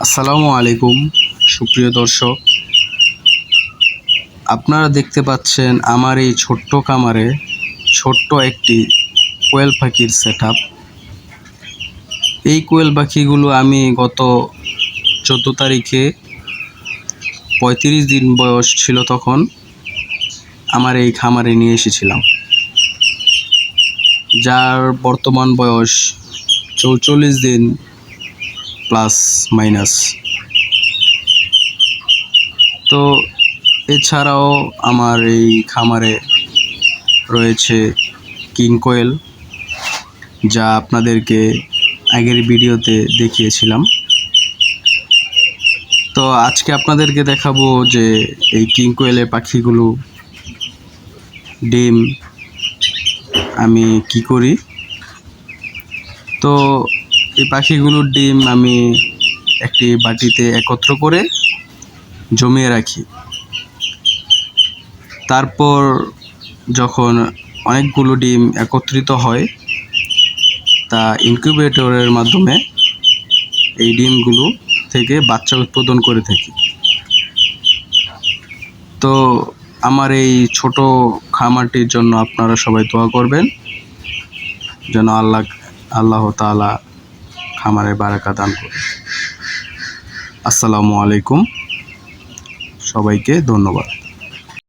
আসসালামু আলাইকুম সুপ্রিয় দর্শক, আপনারা দেখতে পাচ্ছেন আমার এই ছোট্ট খামারে ছোট্ট একটি কোয়েল পাখির সেটআপ। এই কোয়েল পাখিগুলো আমি গত 14 তারিখে 35 দিন বয়স ছিল তখন আমার এই খামারে নিয়ে এসেছিলাম, যার বর্তমান বয়স 44 দিন প্লাস মাইনাস। তো এছাড়াও আমার এই খামারে রয়েছে কিং কোয়েল, যা আপনাদেরকে আগের ভিডিওতে দেখিয়েছিলাম। তো আজকে আপনাদেরকে দেখাবো যে এই কিং কোয়েলের পাখিগুলো ডিম আমি কি করি। তো এই পাখিগুলোর ডিম আমি একটি বাটিতে একত্র করে জমিয়ে রাখি। তারপর যখন অনেকগুলো ডিম একত্রিত হয়, তা ইনকিউবেটরের মাধ্যমে এই ডিমগুলো থেকে বাচ্চা উৎপাদন করে থাকি। তো আমার এই ছোট খামারটির জন্য আপনারা সবাই দোয়া করবেন, যেন আল্লাহ তাআলা খামারে বারাকা দান করে। আসসালামু আলাইকুম, সবাইকে ধন্যবাদ।